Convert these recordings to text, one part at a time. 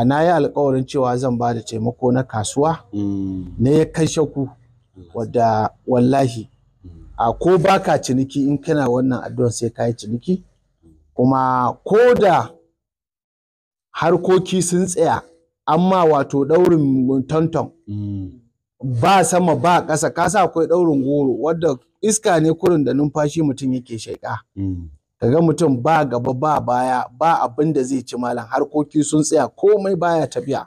na yi alkawarin cewa zan ba da taimako na kasuwa na ya kai shaku wadda wallahi ko baka ciniki in kana wannan addu'ar sai ka yi ciniki, kuma ko da harkoki sun tsaya amma wato ɗaurin tonton ba sama ba ƙasa, kasa akwai ɗaurin goro wadda iska ne kurin da numfashi mutum yake shaƙa. Kaga mutum ba gaba ba baya ba abin da zai ci malam, harkoki sun tsaya komai baya tafiya.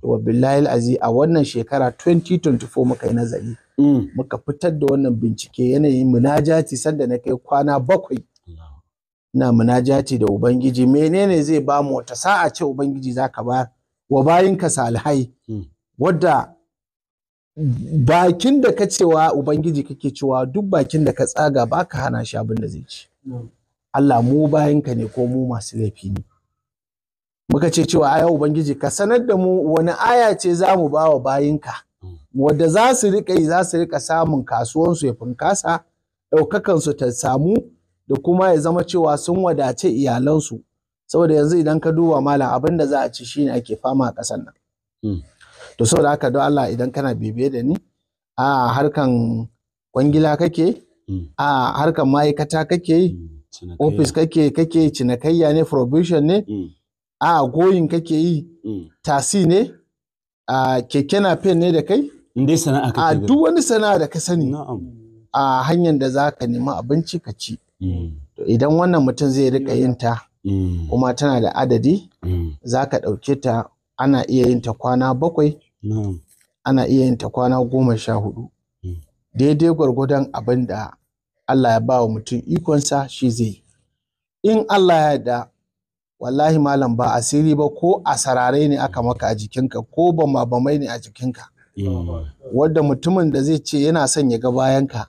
Wa billahi azi a wannan shekara 2024 muka yi nazari muka fitar da wannan bincike, yanayin munajati sanda na kai kwana 7 na munajati da Ubangiji, menene zai ba mu wata sa'a ce Ubangiji zaka ba wa bayinka salihai wadda bakin da ka cewa Ubangiji kake cewa duk bakin da ka tsaga baka hana shi abin da zai ci. Allah mu bayinka ne ko mu masu laifi ne. Muka ce cewa aya Ubangiji ka sanar da mu wani aya ce za mu ba wa bayinka wadda za su riƙa samun kasuwansu ya funkasa, ɗaukakansu ta samu da kuma ya zama cewa sun wadace iyalansu. Saboda yanzu idan ka duba malam abin da za a ci shine ake fama a ƙasar nan. To saboda haka don Allah idan kana bibiye da ni a harkan kwangila kake, a harkan ma'aikata kake yi, ofis kake cinikayya ne, provision ne, a goyin kake yi, tasi ne, a keke napep ne da kai, a duk wani sana'a da ka sani a hanyar da za ka nemi abinci ka ci. To idan wannan mutum zai rika yin ta kuma tana da adadi, za ka ɗauke ta, ana iya yin ta kwana 7, ana iya yin ta kwana 14, daidai gwargwadon abin da Allah ya ba wa mutum ikonsa shi zai. In Allah ya yarda wallahi malam ba asiri ba ko asararai ne aka maka a jikinka ko bamai ne a jikinka, wadda mutumin da zai ce yana son ya ga bayanka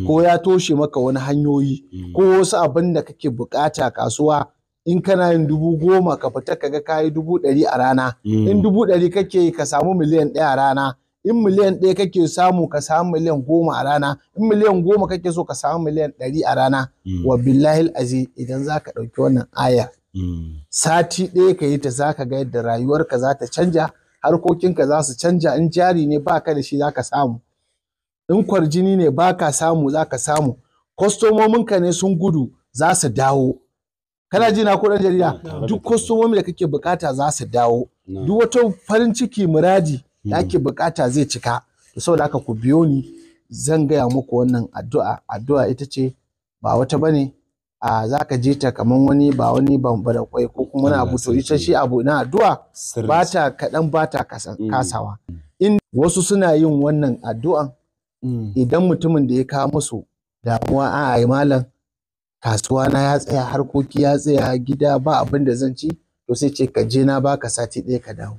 ko ya toshe maka wani hanyoyi ko wasu abin da kake bukata kasuwa, in kana yin 10,000 ka fita kaga kayi 100,000 a rana, in 100,000 kake yi ka samu miliyan 1 a rana, in miliyan 1 kake samu ka samu miliyan 10 a rana, in miliyan 10 kake so ka samu miliyan 100 a rana. Wa billahi aziz idan zaka ɗauki wannan aya sati 1 ka yi ta, zaka ga yadda rayuwarka za ta canja, harkokinka za su canja. In jari ne baka da shi zaka samu, in kwarjini ne baka samu zaka samu, kwastomominka ne sun gudu za su dawo. Kana ji na ko ɗan jarida? Duk kwastomomi da kake bukata za su dawo, duk wata farin ciki muradi da ake bukata zai cika. Saboda haka ku biyo ni zan gaya muku wannan addu'a ita ce ba wata bane za ka je ta kaman wani ba wani bambara kwai ko kuma wani abu. To ita shi abu na addu'a ba ta kaɗan ba ta kasawa. In wasu suna yin wannan addu'an idan mutumin da ya kawo musu damuwa a malam kasuwa na ya tsaya, harkoki ya tsaya, gida ba abin da zan ci, to sai ce ka je na baka sati 1 ka dawo.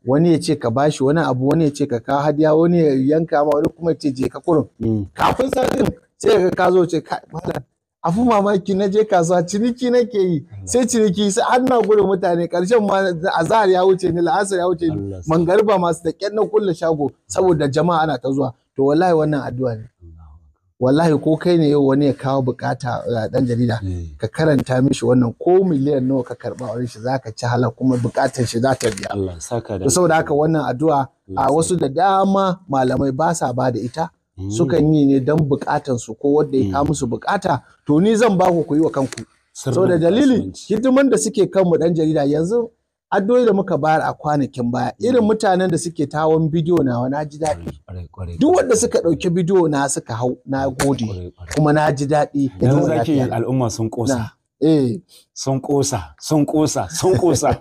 Wani ya ce ka bashi wani abu, wani ya ce ka kawo hadiya, wani ya yanka ma, wani kuma ya ce je ka kurin. Kafin satin sai ka zo ce malam afu mamaki na je kasuwa ciniki nake yi, sai ciniki sai an na gudun mutane, karshen ma azhar ya wuce ni, la'asar ya wuce ni, mangariba masu da ƙyan na kulle shago saboda jama'a ana ta zuwa. To wallahi wannan addu'a ne. Wallahi ko kai ne yau wani ya kawo bukata dan jarida ka karanta mishi wannan, ko miliyan nawa ka karba wurin shi zaka ci halal kuma bukatar shi za ta biya. Allah saka da. Saboda haka wannan addu'a a wasu da dama malamai ba sa ba da ita, sukan yi ne dan bukatan su ko wanda ya kawo musu bukata. To ni zan ba ku yi wa kanku saboda dalili hidiman da suke kanmu dan jarida yanzu. Addu'o'i da muka bayar a kwanakin baya, irin mutanen da suke tawon bidiyo nawa na ji daɗi. Duk wanda suka ɗauki bidiyo na suka hau na gode kuma na ji daɗi. Yanzu zaki al'umma sun ƙosa. Sun ƙosa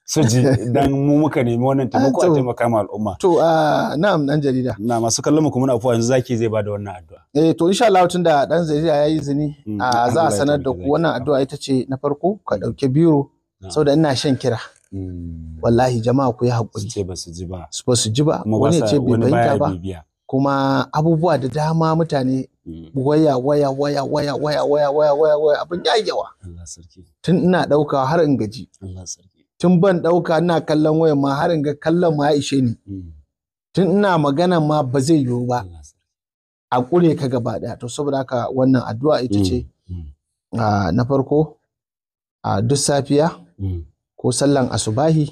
su ji dan mu muka nemi wannan taimako a taimaka ma al'umma. To na'am dan jarida. Na masu kallon mu kuma na afuwa yanzu zaki zai bada wannan addu'a. To insha Allah tun da dan jarida yayi izini za a sanar da ku wannan addu'a ita ce na farko ka ɗauki biro. Saboda ina shan kira wallahi jama'a ku yi haƙuri, ba su ji ba wani ya ce bai fahimta ba, kuma abubuwa da dama mutane waya abin ya yawa. Tun ina ɗauka har in gaji, tun ban ɗauka ina kallon wayan ma har in ga kallon ma ya ishe ni, tun ina magana ma ba zai yiwu ba a ƙure ka gaba ɗaya. To saboda haka wannan addu'a ita ce na farko a duk safiya ko sallan asubahi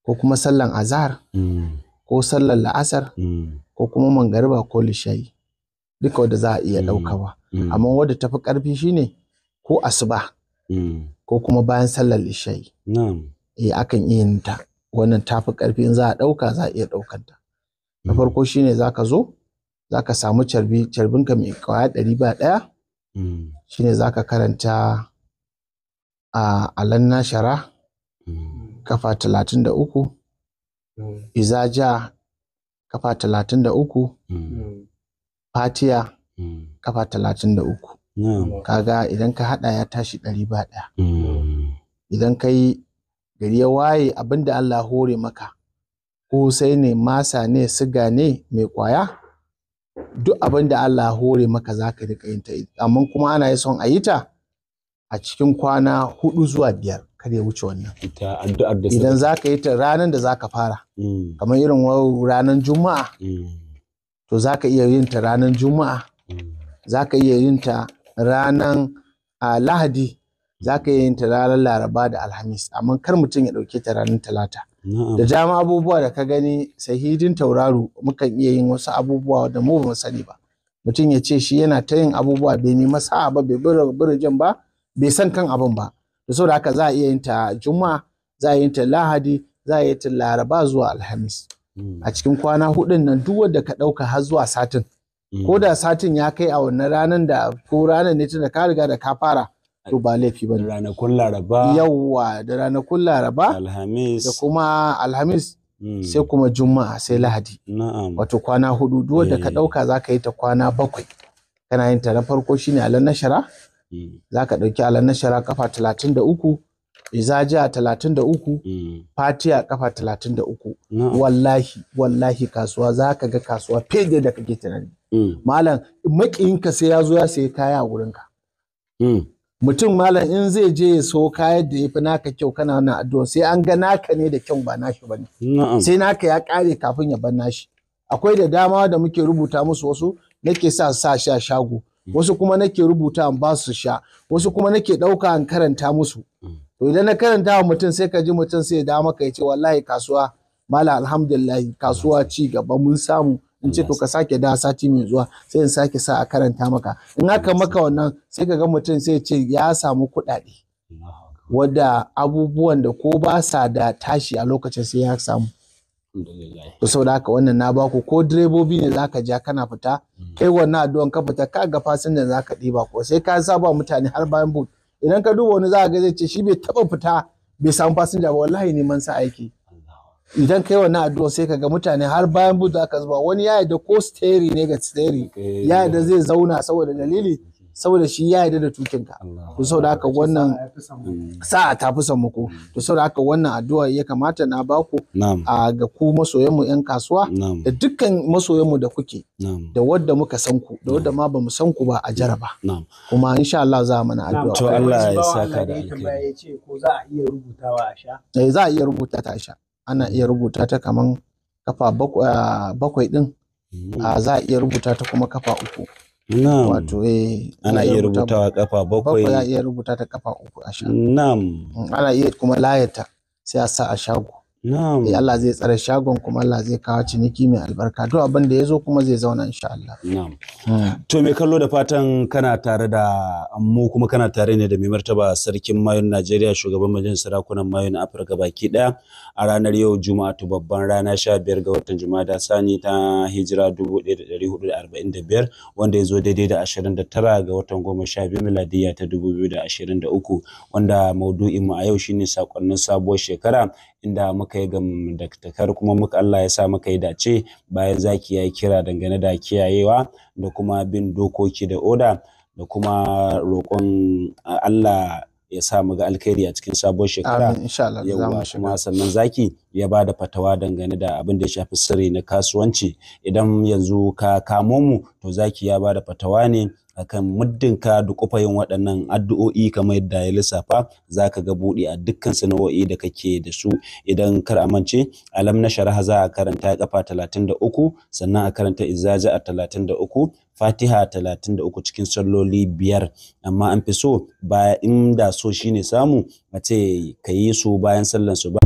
ko kuma sallan azhar ko sallan la'asar ko kuma mangariba ko lishayi duka wadda za a iya ɗaukawa. Amma wadda tafi ƙarfi shine ko asuba ko kuma bayan sallar lishayi. Akan iya yin ta, wannan tafi ƙarfi, in za a ɗauka za a iya ɗaukar ta. Na farko shine zaka zo zaka samu carbinka mai ƙwaya 101 shine zaka karanta a alanna shara kafa 33, izaja kafa 33, fatiya kafa 33. Kaga idan ka hada ya tashi 101. Idan kai gari ya waye abinda Allah hore maka, ko sai ne, masa ne, siga ne, mai kwaya, duk abinda Allah hore maka zaka rika yin ta. Amma kuma ana son a yi ta a cikin kwana 4 zuwa 5, kar ya wuce wannan. Idan zaka yi ta ranar da zaka fara, kamar irin ranar Juma'a, to zaka iya yin ta ranar Juma'a, zaka iya yin ta ranar Lahadi, zaka iya yin ta ranar Laraba da Alhamis, amma kar mutum ya dauke ta ranar Talata. Da dama abubuwa da ka gani sahidin tauraro, mukan iya yin wasu abubuwa da mu ba mu sani ba. Mutum ya ce shi yana ta yin abubuwa bai nemi sa'a ba, bai birjin ba, bai san kan abin ba. Da saboda haka za a iya yin ta Juma'a, za a iya yin ta Lahadi, za a iya yin ta Laraba zuwa Alhamis. A cikin kwana 4 nan duk wanda ka dauka har zuwa satin, ko da satin ya kai a wannan ranar da ko ranar ne tunda ka riga da ka fara, to ba laifi bane. Ranakun Laraba, yawwa, da ranakun Laraba, Alhamis, da kuma Alhamis, sai kuma Juma'a, sai Lahadi. Wato kwana 4 duk wanda ka dauka zaka yi ta kwana 7. Kana yin ta na farko shine alan nashara, zaka dauki alan nashara kafa 33, izaja 33, fatiya kafa 33. Wallahi kasuwa zaka ga kasuwa fiye da kake tunani. Malam makiyinka sai ya zo ya sayi kaya a wurinka. Mutum malam in zai je ya so kayan da yafi naka kyau, kana wannan addu'a sai an ga naka ne da kyau ba nashi bane. Sai naka ya kare kafin ya bar nashi. Akwai da dama da muke rubuta musu, wasu nake sa shi a shago, wasu kuma nake rubuta an ba su sha, wasu kuma nake dauka an karanta musu. To idan na karanta wa mutum sai ka ji mutum sai ya da maka ya ce wallahi kasuwa malam alhamdulillah kasuwa ci gaba mun samu. In ce to ka sake da sati mai zuwa sai in sake sa a karanta maka. In aka maka wannan sai ka ga mutum sai ya ce ya samu kuɗaɗe wadda abubuwan da ko ba sa da tashi a lokacin sai ya samu. To saboda haka wannan na baku, ko direbobi ne zaka ja kana fita kai wannan addu'an ka fita, ka ga fasinja zaka ɗiba ko sai ka saba mutane har bayan boot. Idan ka duba wani za ga zai ce shi bai taba fita bai samu fasinja ba, wallahi neman sa aiki. Idan kai wannan addu'a sai kaga mutane har bayan buda aka zuba, wani ya yarda ko steri ne ga steri ya yarda zai zauna saboda dalili, saboda shi ya yarda da tukinka. To saboda haka wannan sa'a ta fi son muku. To saboda haka wannan addu'a ya kamata na baku ga ku masoyanmu 'yan kasuwa, da dukkan masoyanmu da kuke, da wadda muka san ku, da wadda ma bamu san ku ba a jaraba. Kuma insha Allah za mu mana addu'a. To Allah ya saka da alheri. Ya ce ko za a iya rubutawa a sha? Za a iya rubuta ta a sha. Ana iya rubuta ta kaman kafa 7 din, za a iya rubuta ta kuma kafa 3. Wato ana iya rubutawa kafa 7. Za a iya rubuta ta kafa 3 a sha. Ana iya kuma layata sai a sa a shago. Allah zai tsare shagon, kuma Allah zai kawo ciniki mai albarka. Duk abin da ya zo kuma zai zauna insha Allah. To mai kallo, da fatan kana tare da mu, kuma kana tare ne da mai martaba sarkin Mayun Najeriya, shugaban majalisar sarakunan Mayun Afirka baki daya, a ranar yau Juma'a, babban rana 15 ga watan Jumada Sani ta hijira 1445, wanda ya zo daidai da 29 ga watan 12 miladiya ta 2023, wanda maudu'in mu a yau shine sakonnin sabuwar shekara, inda muka yi gamdakatar kuma Allah ya sa muka yi dace bayan zaki ya yi kira dangane da kiyayewa da kuma bin dokoki da oda, da kuma roƙon Allah ya sa mu ga alkhairi a cikin sabuwar shekara. Amin, insha Allah. Yawwa, kuma sannan zaki ya ba da fatawa dangane da abin da ya shafi sirri na kasuwanci. Idan yanzu ka kamo mu, to zaki ya ba da fatawa ne akan muddin ka duƙufa yin waɗannan addu'o'i kamar yadda ya lissafa zaka ga buɗi a dukkan sana'o'i da kake da su. Idan kar amince alam na sharaha za a karanta kafa 33 sannan a karanta izaja a 33 Fatiha 33 cikin salloli 5, amma an fi so baya inda so shine samu a ce ka yi su bayan sallan su ba